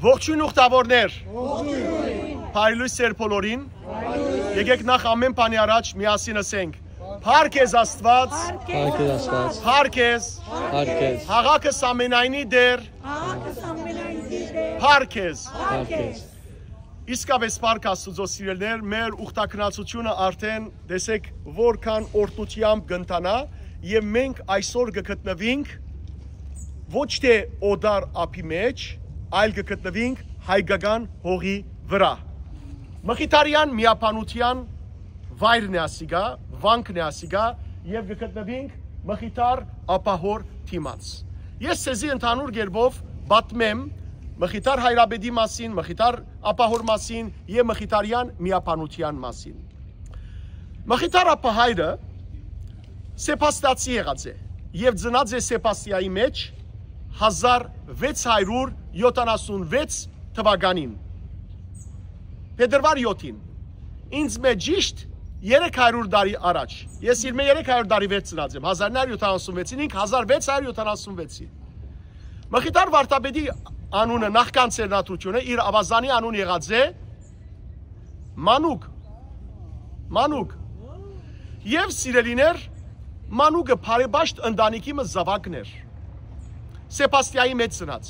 Ողջույն ուխտավորներ, Փարիլույս Սեր բոլորին, եկեք նախ ամեն բանի առաջ միասին ասենք, Փառք ես Աստված, փառք ես, հաղաքս ամենայնի դեր, փառք ես, իսկապես փառք Աստծո սիրելիներ, մեր ուխտակնացությունը արդեն տեսեք որքան օրհնությամբ կընթանա եւ մենք այսօր կգտնվենք ոչ թե օդար ափի մեջ, այլ կգտնվենք հայկական հողի վրա։ Մխիթարյան միապանության վայրն է ասիգա, վանքն է ասիգա եւ կգտնվենք Մխիթար ապահոր թիմած։ Ես ցեզի ընդհանուր գերբով պատմեմ Մխիթար հայրաբեդի մասին, Մխիթար ապահոր մասին եւ Մխիթարյան միապանության մասին։ Մխիթար ապահայրը Սեփաստիացի եղած է եւ ծնած է Սեփաստիայի մեջ 1676 թվականին Փետրվար 7-ին ինձ մեջ ճիշտ 300 տարի առաջ ես իր 300 տարի վեր ծնած եմ 1976-ին 1676-ին Մխիթար Վարդապետի անունը նախքան ծերնատությունը իր ավազանի անուն եղած է Մանուկ եւ սիրելիներ Մանուկը բարեբաշտ ընտանիքի մը զավակներ Սեփաստիայի մեջ ծնած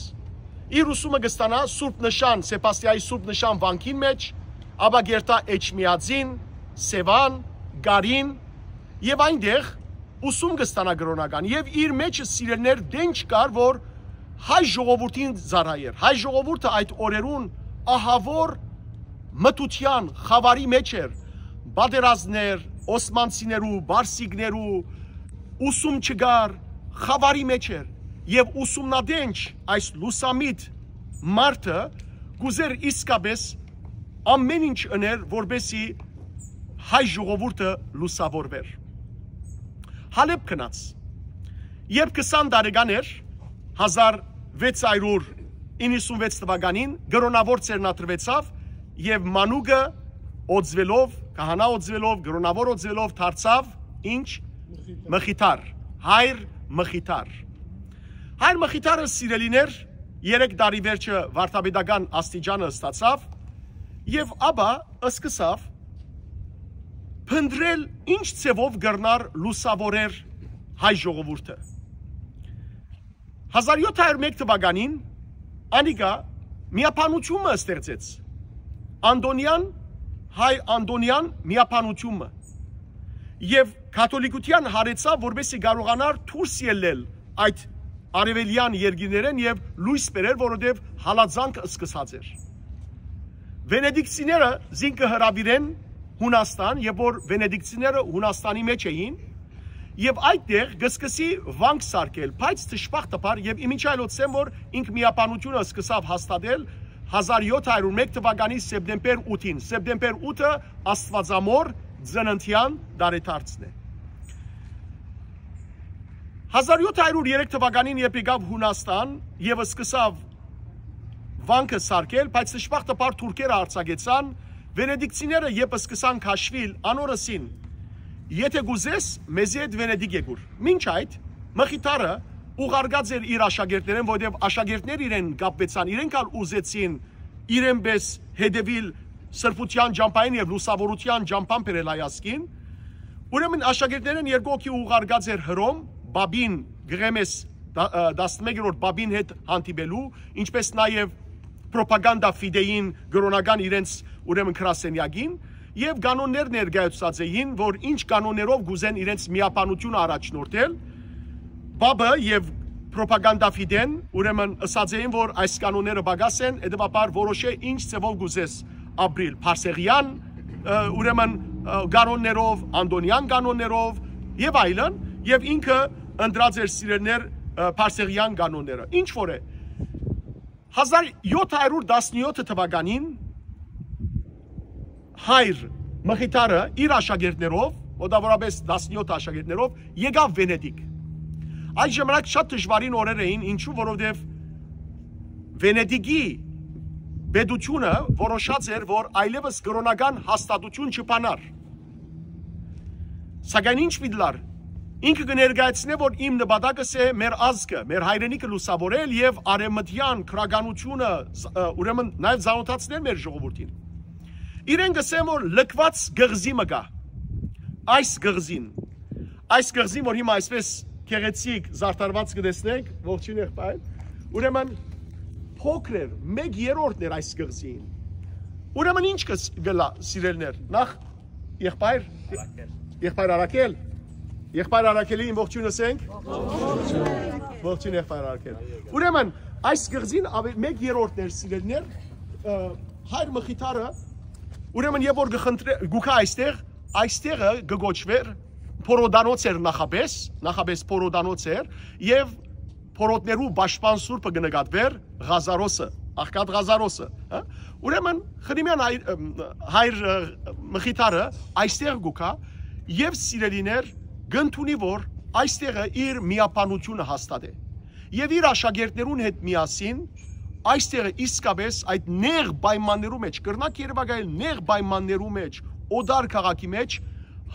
իր ուսումը կստանա Սուրբ Նշան Սեփաստիայի Սուրբ Նշան վանքին մեջ ապա գերտա Էջմիածին Սևան Գարին եւ այնտեղ ուսում կստանա գրոնական եւ իր մեջը սիրելներ դենչ կար որ հայ ժողովրդին զարայեր հայ ժողովուրդը այդ օրերուն ահավոր մտության խավարի մեջ էր բادرազներ օսմանցիներու բարսիկներու ուսում չգար խավարի մեջ էր եւ ուսումնադենչ այս լուսամիտ մարդը գուզեր իսկապես ամեն ինչ ուներ որբեսի հայ ժողովուրդը լուսավորվեր Հալեբ գնաց երբ 20 տարեկան էր 1696 թվականին գրոնավոր ծերնատրվեցավ եւ Մանուկը օծվելով քահանա օծվելով գրոնավոր օծվելով դարձավ ինչ Մխիթար հայր Մխիթար Հայր Մխիթարը սիրելիներ 3 տարի վերջը վարդապետական աստիճանը ստացավ եւ ապա սկսավ փնտրել ինչ ցևով գրնար լուսավորեր հայ ժողովուրդը 1701 թվականին անիկա միապանությունը ստեղծեց հայ Անդոնյան միապանությունը եւ կաթոլիկության հարեցավ որովհետեւ կարողանար դուրս ելնել այդ արևելյան երկիներեն եւ լույս բերել, որովհետեւ հալածանքը սկսած էր։ Վենեդիկցիները զինքը հրավիրեն Հունաստան, եւ որ վենեդիկցիները Հունաստանի մեջ էին, եւ այդտեղ գսկսի վանք սարքել, բայց դժբախտաբար եւ իմիջ այլոցեմ որ ինք միապանությունը սկսավ հաստատել 1701 թվականի սեպտեմբեր 8-ին։ Սեպտեմբեր 8-ը Աստվածամոր ծննդյան դարեդարձն է։ 1703 թվականին երբ եկավ Հունաստան եւ սկսավ վանքը սարքել, բայց դժբախտաբար թուրքերը արձակեցան, վենեդիկցիները երբ սկսան քաշվել անորսին, եթե գուզես մեզի հետ Վենեդիկ եկուր։ Մինչ այդ Մխիթարը ուղարկած էր իր աշակերտներին, որովհետեւ աշակերտներ իրեն կապվեցան, իրենք ալ ուզեցին իրենպես հետևիլ սրբության ջամփային եւ լուսավորության ջամփան բերել հայասկին։ Ուրեմն աշակերտներն երկու օքի ուղարկած էր Հռոմ Բաբին Գրեմես 11-րդ Բաբին հետ հանդիպելու, ինչպես նաև պրոպագանդա ֆիդեին գրոնական իրենց ուրեմն քրասենյակին եւ կանոններ ներկայացած էին, որ ինչ կանոններով գուզեն իրենց միապանությունը առաջնորդել։ Բաբը եւ պրոպագանդա ֆիդեն ուրեմն ասած էին, որ այս կանոնները բագաս են, հետեւաբար որոշե ինչ ծավալ գուզես ապրիլ Փարսեղյան ուրեմն կանոններով, Անդոնյան կանոններով եւ այլն, եւ ինքը ընդրած էր սիրելներ Փարսեղյան կանոնները։ Ինչ որ է 1717 թվականին հայր Մխիթարը իր աշակերտներով, մոտավորապես 17 աշակերտներով եկավ Վենեդիկ։ Այդ ժամանակ շատ դժվարին օրեր էին, ինչու որովհետև Վենեդիկի պետությունը որոշած էր, որ այլևս կրոնական հաստատություն չփանար։ Սակայն ինչ պիտի լար ինքը կներկայացնե, որ իմ նպատակս է մեր ազգը, մեր հայրենիքը լուսավորել եւ արևմտյան քրագանությունը ուրեմն նաեւ զանոթացնել մեր ժողովրդին։ Իրեն գսեմ, որ լքված գղզի մը կա։ Այս գղզին, որ հիմա այսպես քեղեցիկ զարդարված կտեսնենք, ողջույն եղբայր, ուրեմն փոքր էր, 1/3 էր այս գղզին։ Ուրեմն ինչ կգլա սիրելներ, նախ եղբայր Արաքել, եղբայր Արաքելին ողջույն ասենք։ Ողջույն եղբայր Արաքել։ Ուրեմն այս գղզին 1/3 էր սիրելներ, հայր մխիթարը, ուրեմն եւ որ գուքա այստեղը գգոչվեր փորոդանոց էր նախաբես փորոդանոց էր եւ փորոտներու պաշտպան սուրբը կնկատվեր Ղազարոսը, աղքատ Ղազարոսը, ուրեմն Խրիմյան հայր մխիթարը այստեղ գուքա եւ սիրելիներ գնդունի որ այստեղը իր միապանությունը հաստատե եւ իր աշակերտներուն հետ միասին այստեղը իսկապես այդ նեղ պայմաններու մեջ կրնակ Երևանայել նեղ պայմաններու մեջ օդար քաղաքի մեջ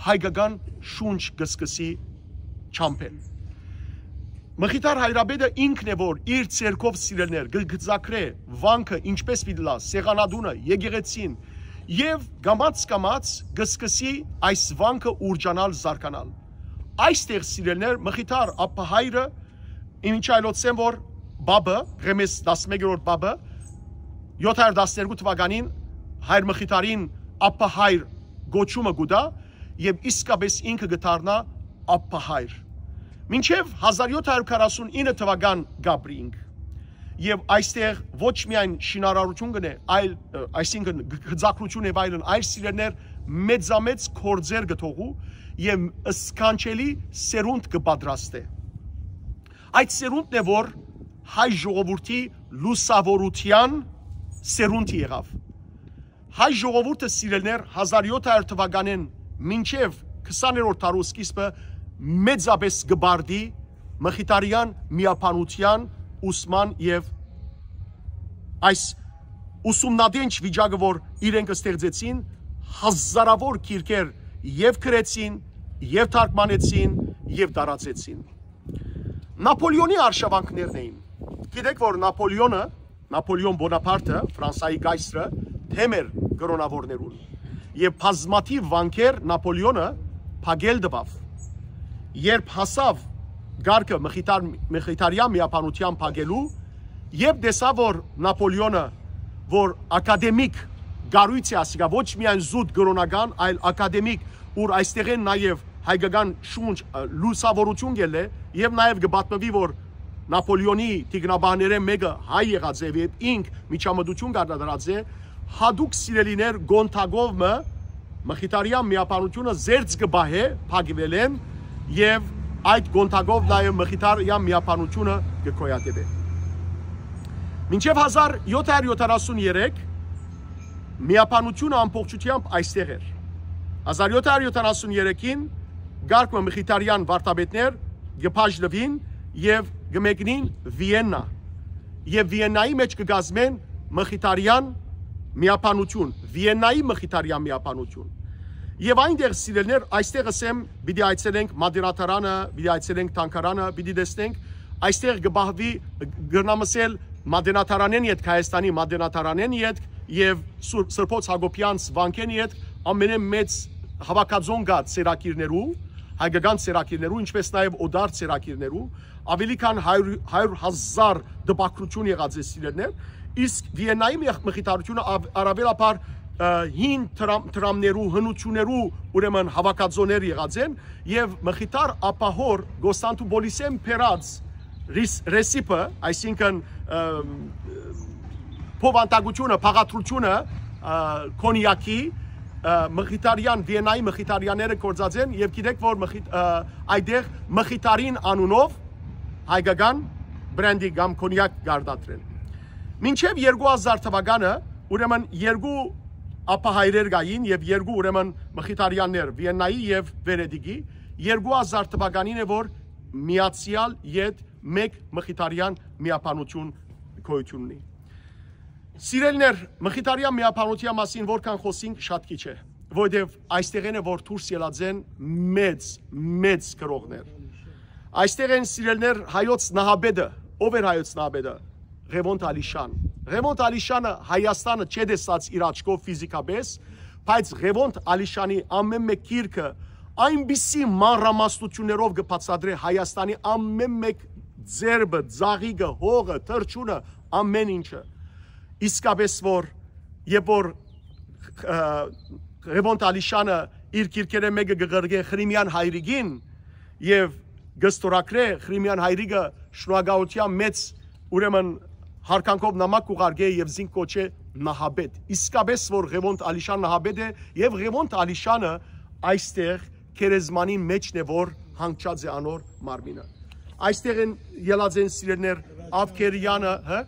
հայկական շունչ գսկսի չամփել Մխիթար Հայրաբեդը ինքն է որ իր ցերկով սիրելներ գծակրե վանքը ինչպես պիտի լա սեղանադունը եկեղեցին եւ գամած գսկսի այս վանքը ուրջանալ զարգանալ այստեղ սիրելներ Մխիթար ապահայրը ինչ այլոցեմ որ բաբը Ռեմես 11-րդ բաբը 712 թվականին հայր Մխիթարին ապահայր գոչումը գուտա եւ իսկապես ինքը գտարնա ապահայր մինչև 1749 թվական գաբրինգ եւ այստեղ ոչ միայն շինարարություն գնե այլ այսինքն գծակրություն եւ այլն այլ սիրելներ մեծամեծ կորձեր գտողու եւ սքանչելի սերունդ կպատրաստե այդ սերունդն է որ հայ ժողովրդի լուսավորության սերունդի եղավ հայ ժողովուրդը սիրելներ 1700 թվականին մինչև 20-րդ դարու սկիզբը մեծապես գբարդի մխիթարյան միապանության ուսման եւ այս ուսումնադենչ վիճակը որ իրենք ստեղծեցին հազարավոր քիրքեր եւ գրեցին եւ թարգմանեցին եւ տարածեցին Նապոլեոնի արշավանքներն էին գիտեք որ Նապոլեոն Բոնապարտը Ֆրանսայի կայսրը թեմ էր կրոնավորներուն եւ բազմաթիվ վանքեր Նապոլեոնը փակել տվավ երբ հասավ գարկը մխիթարյան միապանության փակելու եւ տեսավ որ Նապոլեոնը որ ակադեմիկ գարույց է ասիկա ոչ միայն զուտ կրոնական այլ ակադեմիկ ուր այստեղ են նաեւ հայկական շունչ լուսավորություն գելե եւ նաեւ կբատնվի որ Նապոլեոնի տիգնաբաներեն մեկը հայ եղած է եւ ինք միջամտություն կատարած է հադուկ սիրելիներ գոնտագովը մխիթարյան միապանությունը զերծ կբահե փակվել են եւ այդ գոնտագով նաեւ մխիթարյան միապանությունը կկոյատևե մինչև 1773 միապանությունը ամբողջությամբ այստեղ էր 1773-ին գարկը մխիթարյան վարդապետներ գփաժլվին եւ գմեկնին Վիեննա եւ Վիեննայի մեջ կգազմեն մխիթարյան միապանություն Վիեննայի մխիթարյան միապանություն եւ այնտեղ սիրելներ այստեղ ասեմ պիտի այցելենք մադերատարանը պիտի այցելենք թանկարանը պիտի տեսնենք այստեղ գբահվի գրնամսել մադենատարանեն իդ Հայաստանի մադենատարանեն իդ եւ Սրբոց Հակոբյանց վանքեն իդ ամենամեծ հավաքածոն գա ցերակիրներու հայկական ցերակիրներու ինչպես նաեւ օդար ցերակիրներու ավելի քան 100,000 դպակրություն եղած է սիրելներ իսկ Վիեննայի մխիթարությունը առավելաբար հին տրամներու հնություններու ուրեմն հավաքածոներ եղած են եւ մխիթար ապահոր Գոստանտուպոլիսեն փերած ռեսիպը այսինքն փովանտագությունը փաղադրությունը կոնյակի մխիթարյան Վիեննայի մխիթարյանները կորցած են եւ գիտեք որ այդեղ մխիթարին անունով հայկական բրենդի կամ կոնյակ գարդատրեն մինչև 2000 թվականը ուրեմն երկու ապահայրեր գային եւ երկու ուրեմն մխիթարյաններ Վիեննայի եւ Վերեդիգի 2000 թվականին է որ միացյալ յետ մեկ մխիթարյան միապանություն գոյություն ունի Սիրելներ մխիթարյան միապանության մասին որքան խոսենք շատ քիչ է որովհետեւ այստեղն է որ դուրս ելած են մեծ գրողներ Այստեղ են սիրելներ հայոց նահաբեդը, ով էր հայոց նահաբեդը, Ղևոնդ Ալիշան։ Ղևոնդ Ալիշանը Հայաստանը չէ դեսած իր աչքով ֆիզիկապես, բայց Ղևոնդ Ալիշանի ամեն մեկ գիրքը այնպիսի մանրամասնություններով կբացատրի Հայաստանի ամեն մեկ ձերբը, ձաղիգը, հողը, թրջունը, ամեն ինչը։ Իսկապես որ երբ որ Ղևոնդ Ալիշանը իր գիրքերը մեկը կգրգե Խրիմյան հայրիկին եւ գստորակրե Խրիմյան հայրիկը շնորհակալության մեծ ուրեմն հարկանքով նամակ կուղարկե եւ զինք կոչե նահաբեդ։ Իսկապես որ Ղևոնդ Ալիշան նահաբեդ է եւ Ղևոնդ Ալիշանը այստեղ քերեզմանի մեջն է որ հանգչած է անոր մարմինը։ Այստեղ են ելած են սիրելներ Ավքերյանը, հա?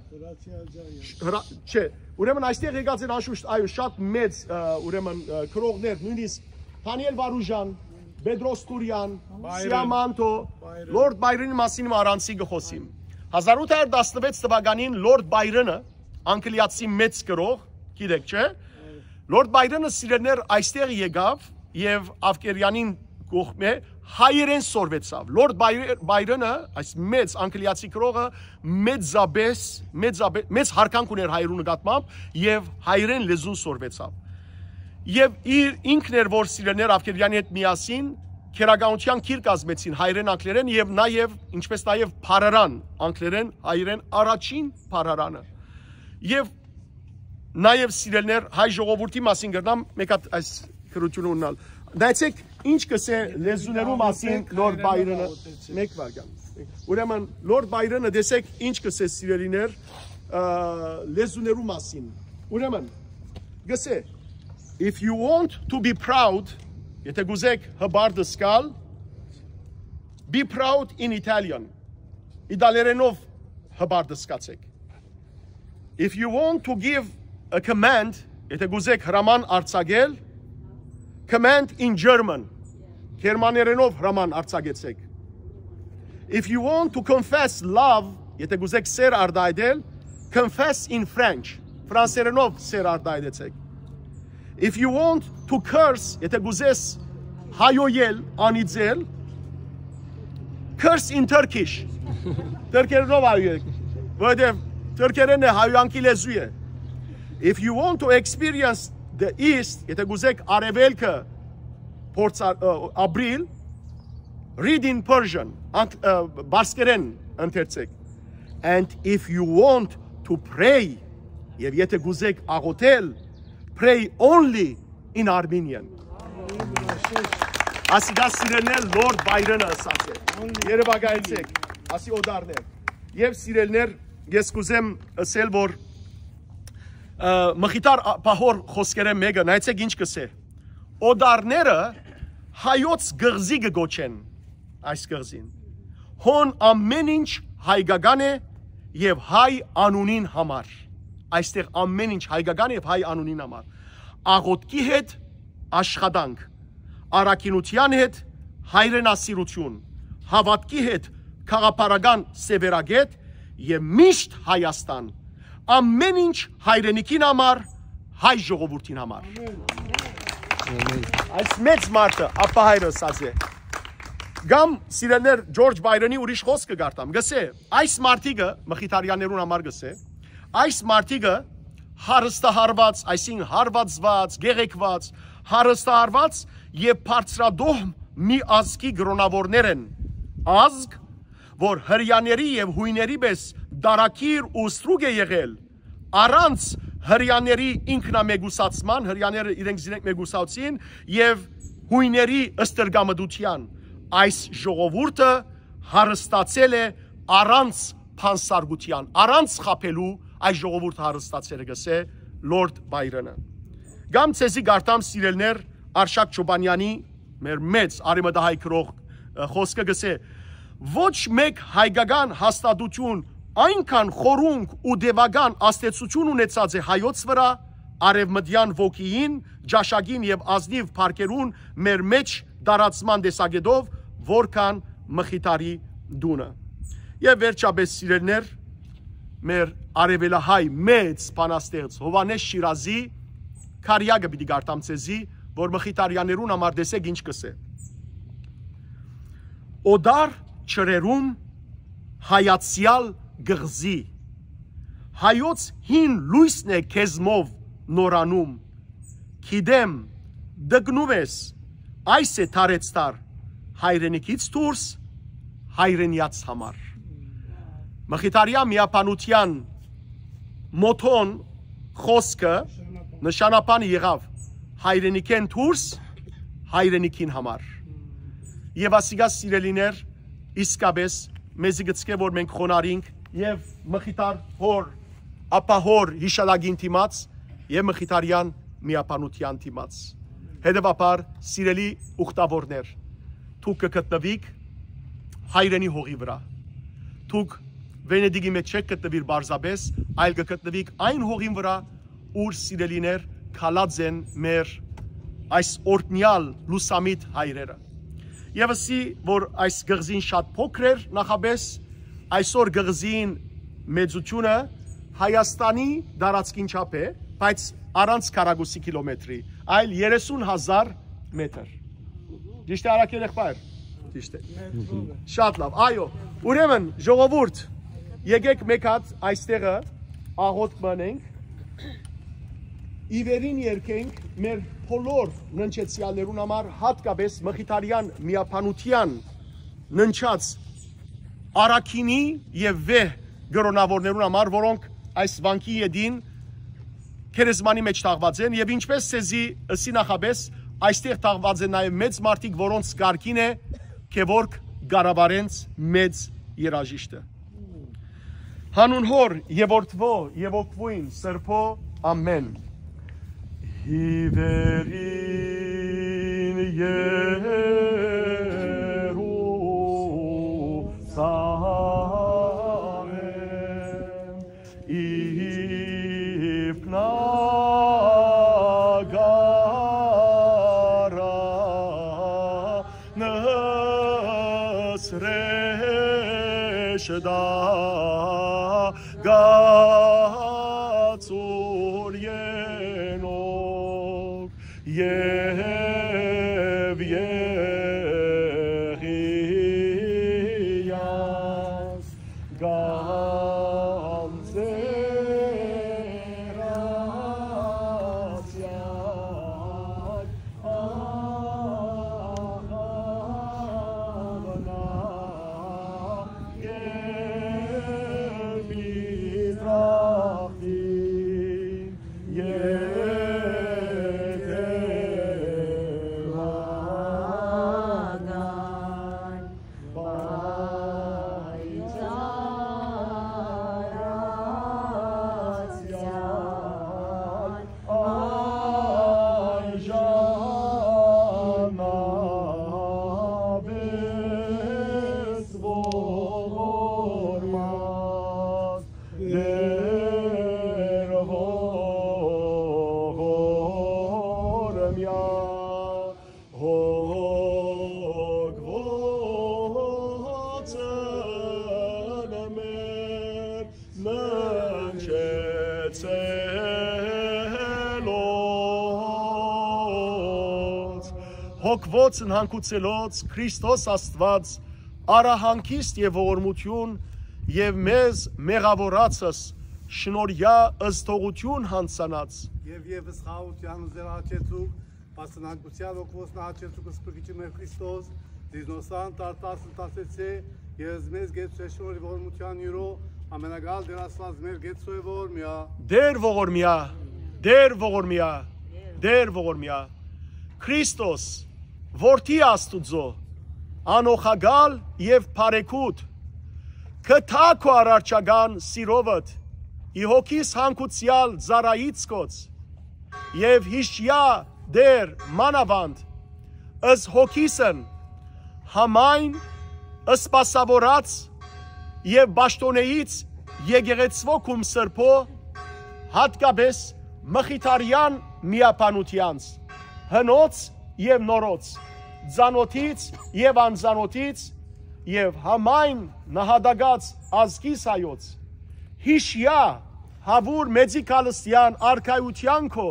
Չէ, ուրեմն այստեղ եկած են անշուշտ այո շատ մեծ ուրեմն քրողներ, նույնիսկ Դանիել Վարուժան, Բեդրոս Տուրյան, Սիամանտո, Լորդ Բայրոնի մասին առանցի գխոսիմ։ 1816 թվականին Լորդ Բայրոնը անգլիացի մեծ գրող, գիտեք չէ, Լորդ Բայրոնը սիրելներ այստեղ եկավ եւ Ավկերյանին կողմէ հայերեն սորվեցավ։ Լորդ Բայրոնը, այս մեծ անգլիացի գրողը մեծ հարկանք ուներ հայերու նկատմամբ եւ հայերեն լեզուն սորվեցավ։ Եվ իր ինքն էր որ սիրելներ Ավկերյանի հետ միասին քերականության գիր կազմեցին հայերեն անգլերեն եւ նաեւ ինչպես նաեւ փարարան անգլերեն հայերեն առաջին փարարանը։ Եվ նաեւ սիրելներ հայ ժողովրդի մասին գրնամ մեկ հատ այս քրությունը ունենալ։ Դայցեք ինչ կսե լեզուներու մասին Լորդ Բայրոնը մեկ վարքան։ Ուրեմն Լորդ Բայրոնը դեսեք ինչ կսե սիրելիներ լեզուներու մասին։ Ուրեմն գսե if you want to be proud եթե գուզեք հբարդը սկալ be proud in Italian իտալերենով հբարդը սկացեք if you want to give a command եթե գուզեք հրաման արձակել command in German գերմաներենով հրաման արձակեցեք if you want to confess love եթե գուզեք սեր արտահայտել confess in French ֆրանսերենով սեր արտահայտեցեք if you want to curse եթե գուզես հայոյել անիծել curse in Turkish թուրքերենով հայոյեք որովհետև թուրքերենը հայոյանքի լեզու է if you want to experience the east եթե գուզեք արևելքը ապրիլ read in Persian բարսկերեն ընթերցեք and if you want to pray եւ եթե գուզեք աղոթել pray only in Armenian ասիգա սիրելներ Լորդ Բայրոնը ասած է երևակայեցեք ասի օդարներ եւ սիրելներ ես կուզեմ ասել որ մխիտար պահոր խոսքերը մեկը նայեցեք ինչ կսե օդարները հայոց գղզի կգոչեն այս գղզին հոն ամեն ինչ հայկական է եւ հայ անունին համար այստեղ ամեն ինչ հայկական է եւ հայ անունին համար աղոթքի հետ աշխատանք առաքինության հետ հայրենասիրություն հավատքի հետ քաղաքապարական սևերագետ եւ միշտ Հայաստան ամեն ինչ հայրենիքին համար հայ ժողովրդին համար այս մեծ մարդը ապահայրը ասած է գամ սիրելներ Ջորջ Բայրոնի ուրիշ խոսքը գարտամ գսե այս մարդիկը մխիթարյաներուն համար գսե այս մարդիկը հարստահարված այսին հարվածված գեղեցված հարստահարված եւ բարձրադոհ մի ազգի գրոնավորներ են ազգ որ հрьяաների եւ հույների պես դարակիր ու ստրուկ է եղել առանց հрьяաների ինքնամեգուսացման հрьяաները իրենք զինենք մեգուսացին եւ հույների ըստրգամդության այս ժողովուրդը հարստացել է առանց փանսարգության առանց խապելու այս ժողովուրդը հարստացել է գսե Լորդ Բայրոնը գամ ցեզի գարտամ սիրելներ Արշակ Չոբանյանի մեր մեծ արիմադահայ քրող խոսքը գսե ոչ մեկ հայկական հաստատություն այնքան խորունկ ու դեվական աստեցություն ունեցած է հայոց վրա արևմտյան ոգիին ջաշագին եւ ազնիվ փառքերուն մեր մեջ դարացման դեսագետով որքան մխիթարի դունը եւ վերջապես սիրելներ մեր արևելահայ մեծ բանաստեղծ Հովանես Շիրազի քարյակը պիտի գարտամ ցեզի որ մխիթարյաներուն համար դեսեք ինչ կսե օդար չրերում հայացյալ գղզի, հայոց հին լույսն է քեզմով նորանում, գիտեմ դգնում ես, այս է թարեցտար, հայրենիքից դուրս, հայրենյաց համար։ Մխիթարյան միապանության մոթոն խոսքը նշանապանը եղավ հայրենիքեն դուրս, հայրենիքին համար։ Եվ ասիգա սիրելիներ, իսկապես մեզի գծկե, որ մենք խոնարինք և մխիթար հոր, ապահոր հիշալագին թիմաց և մխիթարյան միապանության թիմաց։ Հետևաբար, սիրելի ուխտավորներ, դուք կգտնվիք հայրենի հողի վրա։ Դուք Վենեդիգի մեջ չեք գտնվիր բարձաբես, այլ կգտնվիք այն հողին վրա, ուր սիրելիներ քալած են մեր այս օրտնյալ լուսամիտ հայրերը։ Եվ ասի, որ այս գղզին շատ փոքր էր նախաբես, այսօր գղզին մեծությունը Հայաստանի դարածքին չափ է, բայց առանց քառակուսի կիլոմետրի, այլ 30,000 մետր։ Ճիշտ է արաքել եղբայր։ Ճիշտ է։ Շատ լավ, այո։ Ուրեմն ժողովուրդ, եկեք մեկ հատ այստեղը աղոտ մնենք, իվերին երկենք մեր բոլոր ննչեցյալներուն համար հատկապես մխիթարյան միապանության ննչած արաքինի և վեհ գրոնավորներուն համար, որոնք այս վանքի ետին քերեզմանի մեջ թաղված են և ինչպես սեզի ըսի նախապես այստեղ թաղված են նաև մեծ մարդիկ, որոնց կարգին է Գևորգ Գարավարենց մեծ երաժիշտը։ Հանուն հոր և որդվո և օգվույն սրբո ամեն։ Հիվերին Երուսաղեմ իպնագարա նսրեշդա գացուր ենոք և եղիաս գանձերացյակ աղավնա և իտրախին հոգվոց ընհանգուցելոց Քրիստոս Աստված արահանքիստ և ողորմություն և մեզ մեղավորացս շնորհյա ըստողություն հանցանած և սխալության զերաչեցուկ պաստնակության հոգվոց նահաչեցուկ սպրգիչի մեր Քրիստոս դիզնոսան տարտաս ընտասեցե և մեզ գեցու շնորհի ողորմության յուրո ամենագալ դերասված մեր գեցու է ողորմյա դեր ողորմյա դեր ողորմյա դեր ողորմյա Քրիստոս Որդի Աստուծո, անոխագալ և պարեկուտ, կթա քո արարչական սիրովդ, ի հոգիս հանգուցյալ ծառայից կոց, և հիշյա դեր մանավանդ, ըս հոգիսն համայն ըսպասավորած և բաշտոնեից եկեղեցվոքում սրբո, հատկապես մխիթարյան միապանությանց, հնոց և նորոց, ձանոթից և անձանոթից և համայն նահատակած ազգիս հայոց, հիշյա հավուր մեծի կալստյան արքայության քո,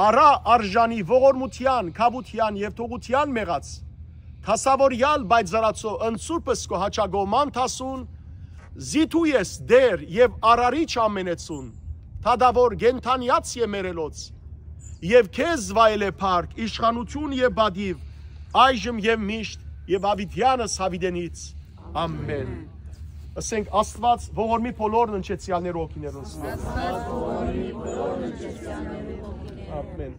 առա արժանի ողորմության, քավության և թողության մեղած, Թասավորյալ բայց զարացո ընցուրպս կո հաճագոման թասուն, զիթու ես դեր և արարիչ ամենեցուն, թադավոր գենթանյաց եմերելոց, և կեզ վայել է պարկ, իշխանություն և բադիվ, այժմ և միշտ, և հավիտյանս հավիտենից, ամեն։ Ասենք Աստված ողորմի բոլոր ընչեցյալներ ոգիներուն ամեն։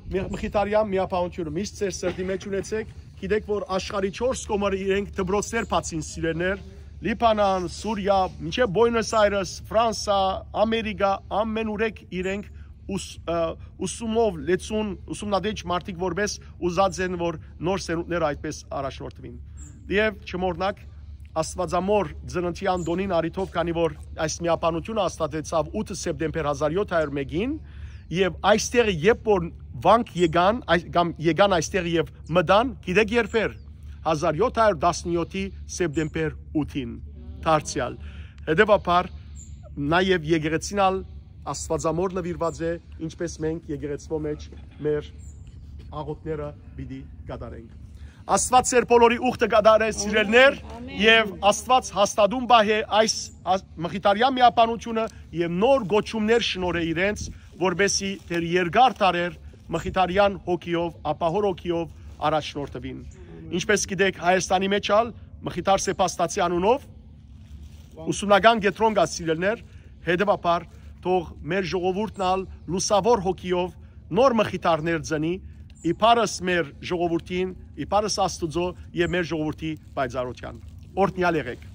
Մխիթարյան միապահությունը միշտ ձեր սրտի մեջ ունեցեք, գիտեք, որ աշխարհի 4 կողմերը իրենք դպրոցներ բացին սիրելներ, Լիբանան, Սուրիա, մինչև Բուենոս Այրես, Ֆրանսա, Ամերիկա, ամեն ուրեք իրենք ուսումով լեցուն, ուսումնադեջ մարդիկ որպես ուզած են, որ նոր սերունդները այդպես առաջնորդվին։ Եվ չմոռնաք Աստվածամոր ծննդյան դոնին արիթով, քանի որ այս միապանությունը հաստատեցավ 8 սեպտեմբեր 1701-ին, եւ այստեղ երբ որ վանք եկան, կամ եկան այստեղ եւ մտան, գիտեք երբեր 1717-ի սեպտեմբեր 8-ին դարձյալ։ Հետևաբար նաեւ եկեղեցին Աստվածամոր նվիրված է, ինչպես մենք եկեղեցվո մեջ մեր աղոթները պիտի կատարենք։ Աստված ձեր բոլորի ուխտը կդարե սիրելներ եւ Աստված հաստատում բահե այս մխիթարյան միապանությունը եւ նոր գոչումներ շնորհե իրենց, որբեսի դեր երկար տարեր մխիթարյան հոգիով, ապահոր հոգիով առաջնորդվին։ Ինչպես գիտեք, Հայաստանի մեջ մխիթար Սեբաստացի անունով ուսումնական կենտրոն կա սիրելներ, հետևաբար թող մեր ժողովուրդն լուսավոր հոգիով նոր մխիթարներ ծնի, իբարս մեր ժողովրդին, իբարս Աստուծո եւ մեր ժողովրդի պայծառության։ Օրհնյալ եղեք։